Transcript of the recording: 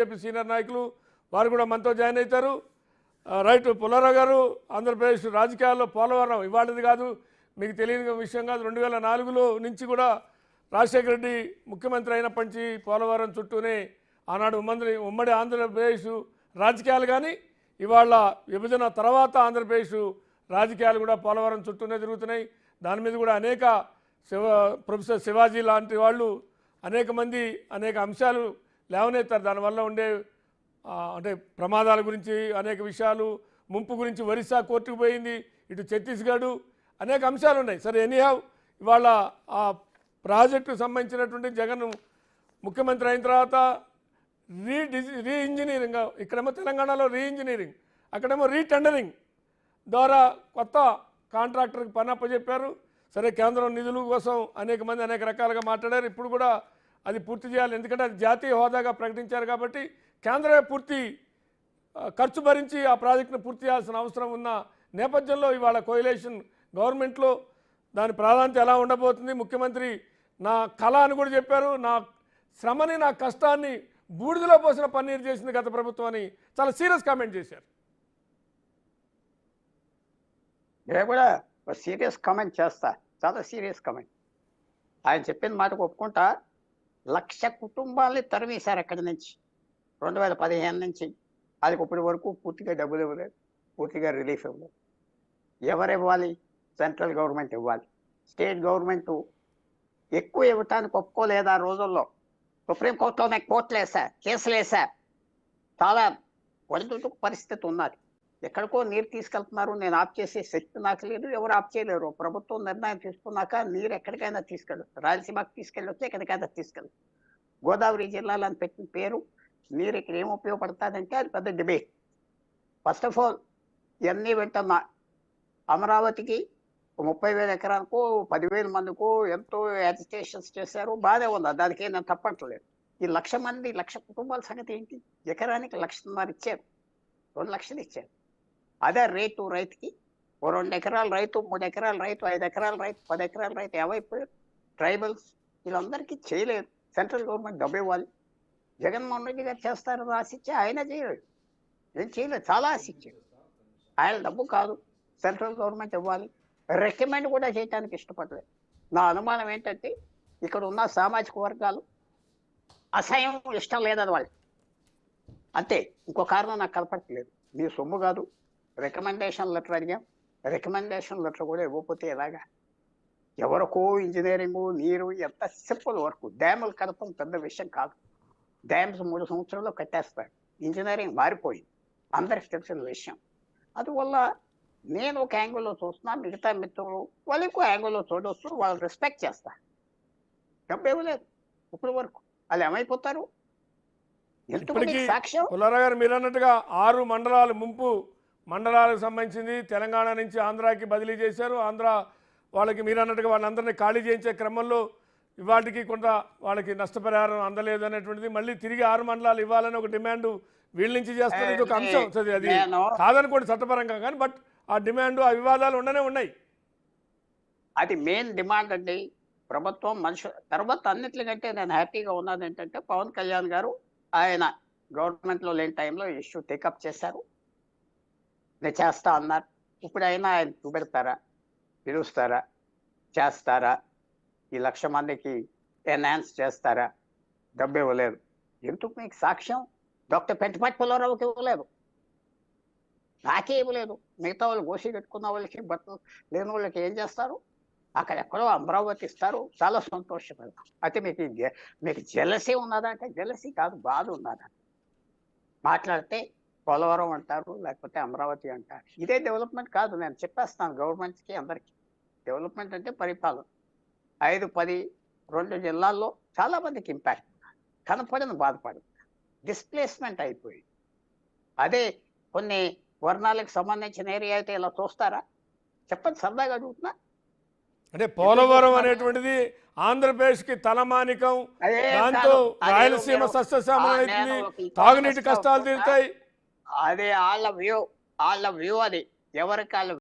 BJP senior నాయకులు వారు కూడా మనతో జాయిన్ అవుతారు. రైట్, పుల్లారావు గారు, ఆంధ్రప్రదేశ్ రాజకీయాల్లో పోలవరం ఇవాళది కాదు, మీకు తెలియని విషయం కాదు. 2004లో నుంచి కూడా రాజశేఖర రెడ్డి ముఖ్యమంత్రి అయినప్పటి నుంచి పోలవరం చుట్టూనే ఆనాడు ఉమ్మడి ఆంధ్రప్రదేశ్ రాజకీయాలు, కానీ ఇవాళ విభజన తర్వాత ఆంధ్రప్రదేశ్ రాజకీయాలు కూడా పోలవరం చుట్టూనే తిరుగుతున్నాయి. దాని మీద కూడా అనేక ప్రొఫెసర్ శివాజీ లాంటి వాళ్ళు అనేక మంది అనేక అంశాలు లేవనెత్తారు. దానివల్ల ఉండే అంటే ప్రమాదాల గురించి అనేక విషయాలు, ముంపు గురించి ఒరిస్సా కోర్టుకు పోయింది, ఇటు ఛత్తీస్గఢ్, అనేక అంశాలు ఉన్నాయి. సరే, ఎనీహౌ ఇవాళ ఆ ప్రాజెక్టుకు సంబంధించినటువంటి జగన్ ముఖ్యమంత్రి అయిన తర్వాత రీఇంజనీరింగ్, ఇక్కడేమో తెలంగాణలో రీఇంజనీరింగ్, అక్కడేమో రీటెండరింగ్ ద్వారా కొత్త కాంట్రాక్టర్కి పని అప్పచెప్పారు. సరే, కేంద్రం నిధుల కోసం అనేక మంది అనేక రకాలుగా మాట్లాడారు. ఇప్పుడు కూడా అది పూర్తి చేయాలి, ఎందుకంటే అది జాతీయ హోదాగా ప్రకటించారు కాబట్టి కేంద్రమే పూర్తి ఖర్చు భరించి ఆ ప్రాజెక్టును పూర్తి చేయాల్సిన అవసరం ఉన్న నేపథ్యంలో ఇవాళ కోయిలేషన్ గవర్నమెంట్లో దాని ప్రాధాన్యత ఎలా ఉండబోతుంది. ముఖ్యమంత్రి నా కళ అని కూడా చెప్పారు, నా శ్రమని నా కష్టాన్ని బూడిదలో పోసిన పన్నీరు చేసింది గత ప్రభుత్వం అని చాలా సీరియస్ కామెంట్ చేశారు. నేను కూడా సీరియస్ కామెంట్ చేస్తా, చాలా సీరియస్ కామెంట్. ఆయన చెప్పిన మాటకు ఒప్పుకుంటా. 1,00,000 కుటుంబాలని తరిమేశారు అక్కడి నుంచి 2015 నుంచి. అది ఇప్పటి వరకు పూర్తిగా డబ్బులు ఇవ్వలేదు, పూర్తిగా రిలీఫ్ ఇవ్వలేదు. ఎవరు ఇవ్వాలి? సెంట్రల్ గవర్నమెంట్ ఇవ్వాలి. స్టేట్ గవర్నమెంట్ ఎక్కువ ఇవ్వటానికి ఒప్పుకోలేదు ఆ రోజుల్లో. సుప్రీంకోర్టులోనే కోర్టులు వేశారు, కేసులు వేశారు. చాలా ఒడిదుడుకు పరిస్థితి ఉన్నది. ఎక్కడికో నీరు తీసుకెళ్తున్నారు, నేను ఆఫ్ చేసే శక్తి నాకు లేదు, ఎవరు ఆఫ్ చేయలేరు. ప్రభుత్వం నిర్ణయం తీసుకున్నాక నీరు ఎక్కడికైనా తీసుకెళ్ళచ్చు, రాయలసీమకు తీసుకెళ్ళొచ్చు, ఎక్కడికైనా తీసుకెళ్ళచ్చు. గోదావరి జిల్లాలో అని పెట్టిన పేరు, నీరు ఇక్కడ ఏం ఉపయోగపడుతుందంటే అది పెద్ద డిబేట్. ఫస్ట్ ఆఫ్ ఆల్ ఇవన్నీ వెంటనే అమరావతికి 30,000 ఎకరాలకు 10,000 మందికో ఎంతో యాజిటేషన్స్ చేశారు, బాగానే ఉంది, దానికి నేను తప్పట్లేదు. ఈ 1,00,000 మంది 1,00,000 కుటుంబాల సంగతి ఏంటి? ఎకరానికి 1,00,000 ఇచ్చారు, 2 లక్షలు ఇచ్చారు. అదే రేటు రైతుకి 2 ఎకరాల రైతు, 3 ఎకరాల రైతు, 5 ఎకరాల రైతు, 10 ఎకరాల రైతు ఏమైపోయారు? ట్రైబల్స్ వీళ్ళందరికీ చేయలేదు. సెంట్రల్ గవర్నమెంట్ డబ్బు ఇవ్వాలి. జగన్మోహన్ రెడ్డి గారు చేస్తారని ఆశించి ఆయన చేయలేదు, ఏం చేయలేదు, చాలా ఆశించారు. ఆయన డబ్బు కాదు, సెంట్రల్ గవర్నమెంట్ ఇవ్వాలి. రికమెండ్ కూడా చేయడానికి ఇష్టపడలేదు. నా అనుమానం ఏంటంటే ఇక్కడ ఉన్న సామాజిక వర్గాలు అసహ్యం, ఇష్టం లేదని వాళ్ళు అంతే, ఇంకో కారణం నాకు కనపడట్లేదు. మీ సొమ్ము కాదు, రికమెండేషన్ లెటర్ అడిగాం, రికమెండేషన్ లెటర్ కూడా ఇవ్వకపోతే ఎలాగా? ఎవరికో ఇంజనీరింగ్, నీరు, ఎంత సింపుల్ వర్క్. డ్యాములు కడపం పెద్ద విషయం కాదు. డ్యామ్స్ 3 సంవత్సరాల్లో కట్టేస్తారు. ఇంజనీరింగ్ మారిపోయింది, అందరికి తెలిసిన విషయం. అందువల్ల నేను ఒక యాంగిల్లో చూస్తున్నా, మిగతా మిత్రులు వాళ్ళు ఇంకో యాంగిల్లో చూడవచ్చు, వాళ్ళు రెస్పెక్ట్ చేస్తారు. డబ్బు ఇవ్వలేదు ఇప్పటి వరకు, వాళ్ళు ఏమైపోతారు? సాక్ష్యం పుల్లారావు గారు మీరు అన్నట్టుగా 6 మండలాలు ముంపు మండలాలకు సంబంధించింది తెలంగాణ నుంచి ఆంధ్రాకి బదిలీ చేశారు. ఆంధ్ర వాళ్ళకి మీరు అన్నట్టుగా వాళ్ళందరినీ ఖాళీ చేయించే క్రమంలో ఇవాటికి కొంత వాళ్ళకి నష్టపరిహారం అందలేదు అనేటువంటిది, మళ్ళీ తిరిగి 6 మండలాలు ఇవ్వాలని ఒక డిమాండ్ వీళ్ళ నుంచి చేస్తారు. ఇది ఒక అంశం, అది కాదనుకోండి చట్టపరంగా, కానీ బట్ ఆ డిమాండ్, ఆ వివాదాలు ఉండనే ఉన్నాయి. అది మెయిన్ డిమాండ్ అండి. ప్రభుత్వం మనుషుల తర్వాత అన్నిటికంటే నేను హ్యాపీగా ఉన్నది ఏంటంటే పవన్ కళ్యాణ్ గారు ఆయన గవర్నమెంట్లో లేని టైంలో ఇష్యూ టేకప్ చేశారు, నేను చేస్తా అన్నారు. ఇప్పుడు అయినా ఆయన చూపెడతారా, పిలుస్తారా, చేస్తారా? ఈ 1,00,000 మందికి ఎన్హాన్స్ చేస్తారా? డబ్బు ఇవ్వలేదు. ఎందుకు? మీకు సాక్ష్యం డాక్టర్ పెంటపాటి పుల్లారావుకి ఇవ్వలేదు, నాకే ఇవ్వలేదు. మిగతా వాళ్ళు గోసి పెట్టుకున్న వాళ్ళకి, బట్టలు లేని వాళ్ళకి ఏం చేస్తారు? అక్కడెక్కడో అమరావతి ఇస్తారు, చాలా సంతోషపడతాం. అయితే మీకు జెలసీ ఉన్నదంటే జెలసీ కాదు, బాధ ఉన్నదంటే మాట్లాడితే పోలవరం అంటారు, లేకపోతే అమరావతి అంటారు. ఇదే డెవలప్మెంట్ కాదు. నేను చెప్పేస్తాను గవర్నమెంట్కి, అందరికీ. డెవలప్మెంట్ అంటే పరిపాలన. 5, 10, 2 జిల్లాల్లో చాలా మందికి ఇంపాక్ట్ కనపడని బాధపడదు, డిస్ప్లేస్మెంట్ అయిపోయింది. అదే కొన్ని వర్ణాలకు సంబంధించిన ఏరియా అయితే ఇలా చూస్తారా? చెప్పండి, సరదాగా అడుగుతున్నా. అంటే పోలవరం అనేటువంటిది ఆంధ్రప్రదేశ్కి తలమానికం, దాంతో రాయలసీమ సస్యశ్యామలమైంది, తాగునీటి కష్టాలు తీరుతాయి. అదే వాళ్ళ వ్యూ, అది ఎవరికి వాళ్ళ